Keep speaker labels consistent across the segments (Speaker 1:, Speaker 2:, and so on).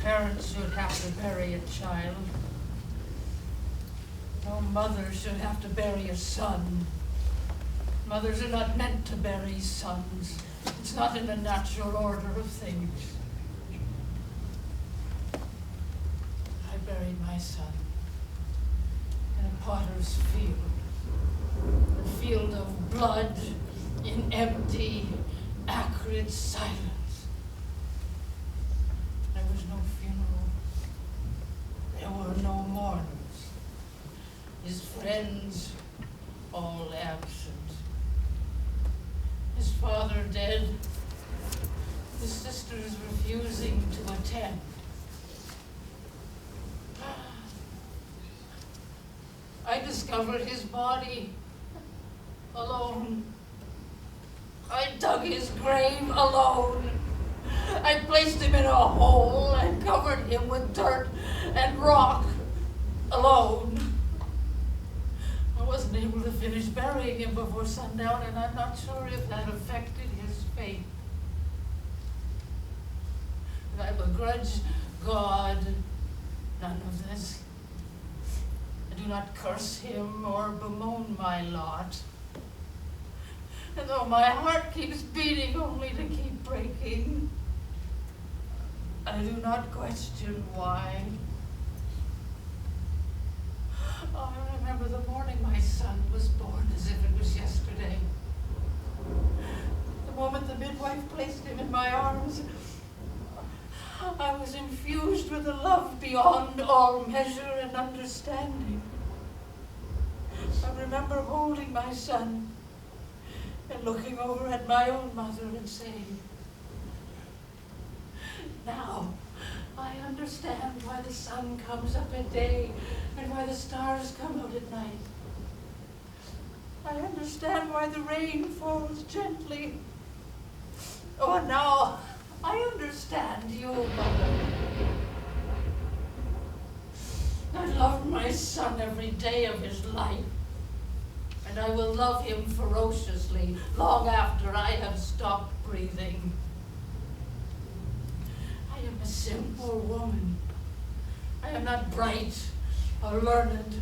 Speaker 1: parents should have to bury a child. No mother should have to bury a son. Mothers are not meant to bury sons. It's not in the natural order of things. I buried my son in a potter's field, a field of blood in empty, acrid silence. There was no funeral. There were no mourners. His friends all absent. His father dead. His sisters refusing to attend. I discovered his body alone. I dug his grave alone. I placed him in a hole and covered him with dirt and rock alone. I wasn't able to finish burying him before sundown, and I'm not sure if that affected his fate. But I begrudge God none of this. I do not curse him or bemoan my lot. And though my heart keeps beating only to keep breaking, I do not question why. Oh, I remember the morning my son was born as if it was yesterday. The moment the midwife placed him in my arms, I was infused with a love beyond all measure and understanding. I remember holding my son and looking over at my own mother and saying, now I understand why the sun comes up at day and why the stars come out at night. I understand why the rain falls gently. Oh, and now I understand you, Mother. I love my son every day of his life, and I will love him ferociously long after I have stopped breathing. I am a simple woman. I am not bright or learned.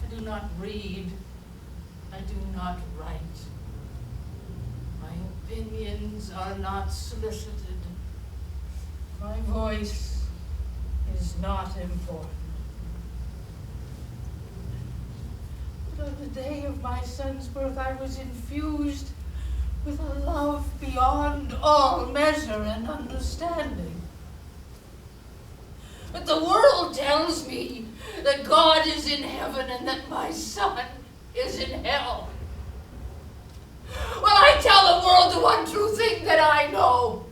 Speaker 1: I do not read. I do not write. My opinions are not solicited. My voice is not important. But on the day of my son's birth, I was infused with a love beyond all measure and understanding. But the world tells me that God is in heaven and that my son is in hell. Well, I tell the world the one true thing that I know.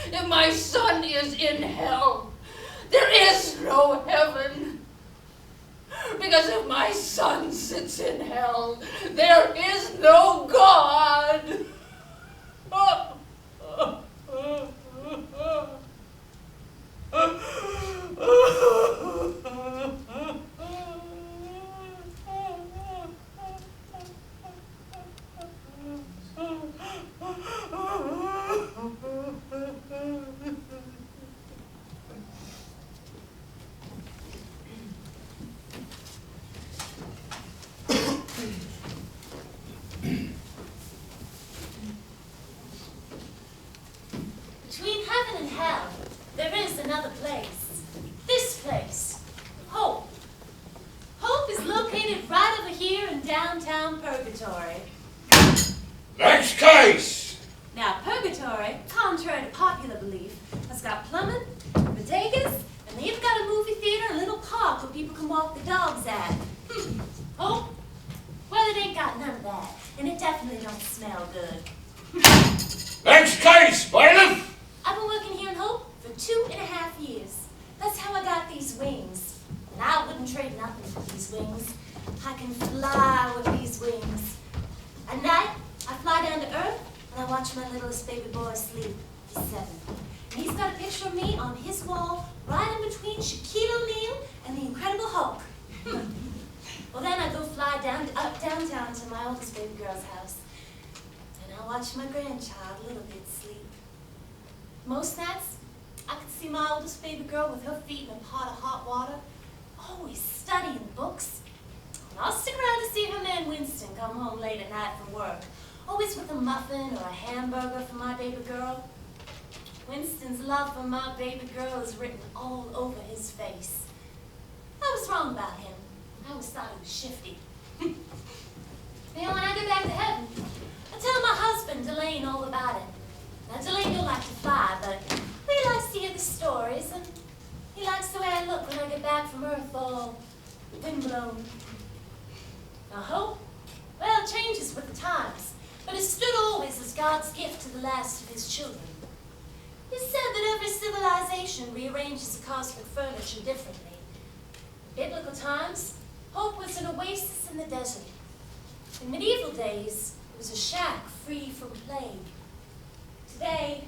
Speaker 1: If my son is in hell, there is no heaven. Because if my son sits in hell, there is no God.
Speaker 2: Between heaven and hell, there is another place. This place, Hope. Hope is located right over here in downtown Purgatory.
Speaker 3: Next case!
Speaker 2: Now, Purgatory, contrary to popular belief, has got plumbing, bodegas, and they even got a movie theater and a little park where people can walk the dogs at. Hope? Well, it ain't got none of that, and it definitely don't smell good.
Speaker 3: Next case, bailiff!
Speaker 2: I've been working here in Hope for 2.5 years. That's how I got these wings. And I wouldn't trade nothing for these wings. I can fly with these wings. At night, I fly down to Earth and I watch my littlest baby boy sleep. He's 7. And he's got a picture of me on his wall right in between Shaquille O'Neal and the Incredible Hulk. Well, then I go fly downtown to my oldest baby girl's house. And I watch my grandchild, Little Bit, sleep. Most nights, I could see my oldest baby girl with her feet in a pot of hot water, always studying books. And I'll stick around to see her man Winston come home late at night from work, always with a muffin or a hamburger for my baby girl. Winston's love for my baby girl is written all over his face. I was wrong about him. I always thought he was shifty. When I go back to heaven, I tell my husband, Delane, all about it. Now, Delane don't like to fly, but he likes to hear the stories, and he likes the way I look when I get back from Earth all windblown. Now, hope, well, it changes with the times, but it stood always as God's gift to the last of his children. It's said that every civilization rearranges the cosmic furniture differently. In biblical times, hope was an oasis in the desert. In medieval days, it was a shack free from plague. Today,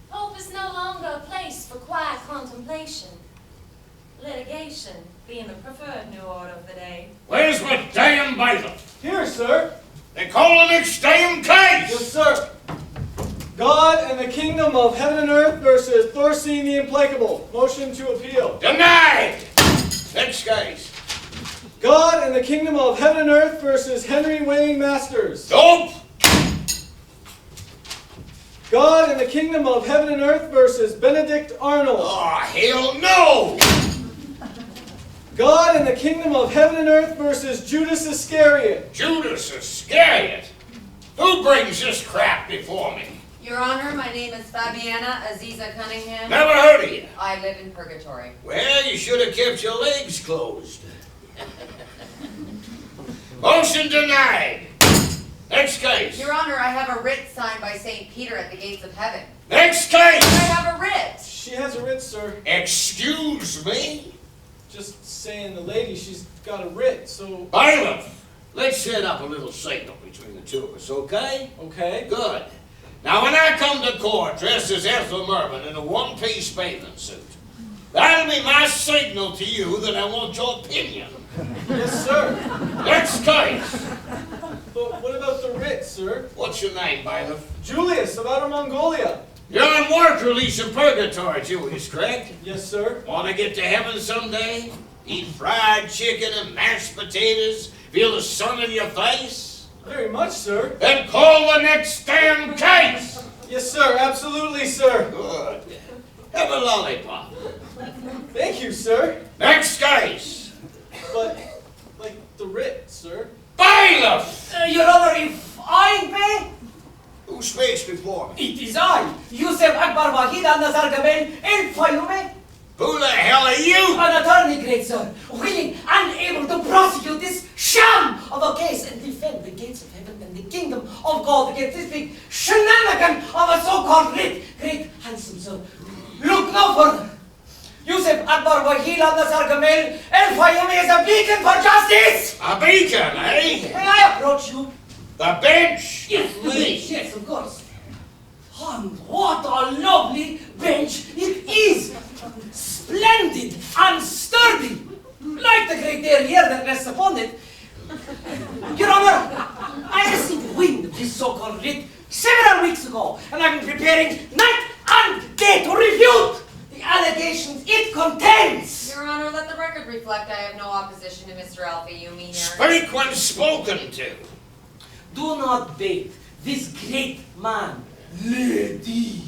Speaker 2: hope is no longer a place for quiet contemplation. Litigation being the preferred new order of the day.
Speaker 3: Where's my damn bailiff?
Speaker 4: Here, sir.
Speaker 3: They call the next damn case!
Speaker 4: Yes, sir. God and the Kingdom of Heaven and Earth versus Thorstein the Implacable. Motion to appeal.
Speaker 3: Denied! Next case.
Speaker 4: God and the Kingdom of Heaven and Earth versus Henry Wayne Masters.
Speaker 3: Nope!
Speaker 4: God and the Kingdom of Heaven and Earth versus Benedict Arnold.
Speaker 3: Oh, hell no!
Speaker 4: God and the Kingdom of Heaven and Earth versus Judas Iscariot.
Speaker 3: Judas Iscariot? Who brings this crap before me?
Speaker 5: Your Honor, my name is Fabiana Aziza Cunningham.
Speaker 3: Never heard of you.
Speaker 5: I live in purgatory.
Speaker 3: Well, you should have kept your legs closed. Motion denied. Next case.
Speaker 5: Your Honor, I have a writ signed by St. Peter at the gates of heaven.
Speaker 3: Next case.
Speaker 5: I have a writ.
Speaker 4: She has a writ, sir.
Speaker 3: Excuse me?
Speaker 4: Just saying the lady, she's got a writ, so...
Speaker 3: Bailiff, let's set up a little signal between the two of us, okay?
Speaker 4: Okay.
Speaker 3: Good. Now, when I come to court dressed as Ethel Mervyn in a one-piece bathing suit, that'll be my signal to you that I want your opinion.
Speaker 4: Yes, sir.
Speaker 3: Next case.
Speaker 4: But what about the writ, sir?
Speaker 3: What's your name, bailiff?
Speaker 4: Julius of Outer Mongolia.
Speaker 3: You're on work release in purgatory, Julius, correct?
Speaker 4: Yes, sir.
Speaker 3: Want to get to heaven someday? Eat fried chicken and mashed potatoes? Feel the sun in your face?
Speaker 4: Very much, sir.
Speaker 3: Then call the next damn case!
Speaker 4: Yes, sir. Absolutely, sir.
Speaker 3: Good. Have a lollipop.
Speaker 4: Thank you, sir.
Speaker 3: Next case.
Speaker 4: But, like, the writ, sir.
Speaker 3: Bailiff!
Speaker 6: Your Honor, if I may,
Speaker 3: Who speaks before me?
Speaker 6: it is I, Yusuf Akbar Wahid al-Nazar Gamel El Fayoume,
Speaker 3: Who the hell are you?
Speaker 6: an attorney, great sir, willing and able to prosecute this sham of a case and defend the gates of heaven and the kingdom of God against this big shenanigan of a so-called great, handsome sir. Look no further. Yusuf Akbar Wahid al-Nazar Gamel El Fayoume is a beacon for justice.
Speaker 3: A beacon, eh?
Speaker 6: May I approach you?
Speaker 3: The bench?
Speaker 6: Yes, please. Yes, of course. And what a lovely bench it is! Splendid and sturdy, like the great derriere that rests upon it. Your Honor, I received wind of this so-called writ several weeks ago, and I've been preparing night and day to refute the allegations it contains.
Speaker 5: Your Honor, let the record reflect I have no opposition to Mr. Al-Fayoume here.
Speaker 3: Speak when spoken to.
Speaker 6: Do not bait this great man, lady.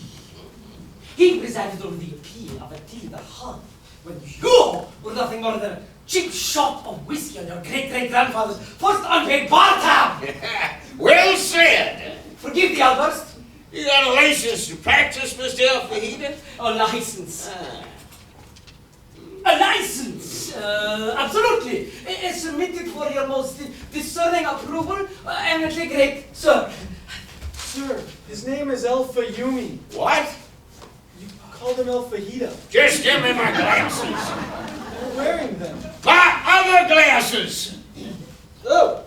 Speaker 6: He presided over the appeal of Attila the Hun when you were nothing more than a cheap shot of whiskey on your great-great-grandfather's first unpaid bar tab.
Speaker 3: Well said.
Speaker 6: Forgive the outburst.
Speaker 3: You got a license to practice, Mr. Al-Fahida?
Speaker 6: A license. A license! Absolutely. Submitted for your most discerning approval, eminently great sir.
Speaker 4: Sir, his name is El Fayoume.
Speaker 3: What?
Speaker 4: You called him El Fajita.
Speaker 3: Just give me my glasses.
Speaker 4: You're wearing them.
Speaker 3: My other glasses!
Speaker 4: Oh,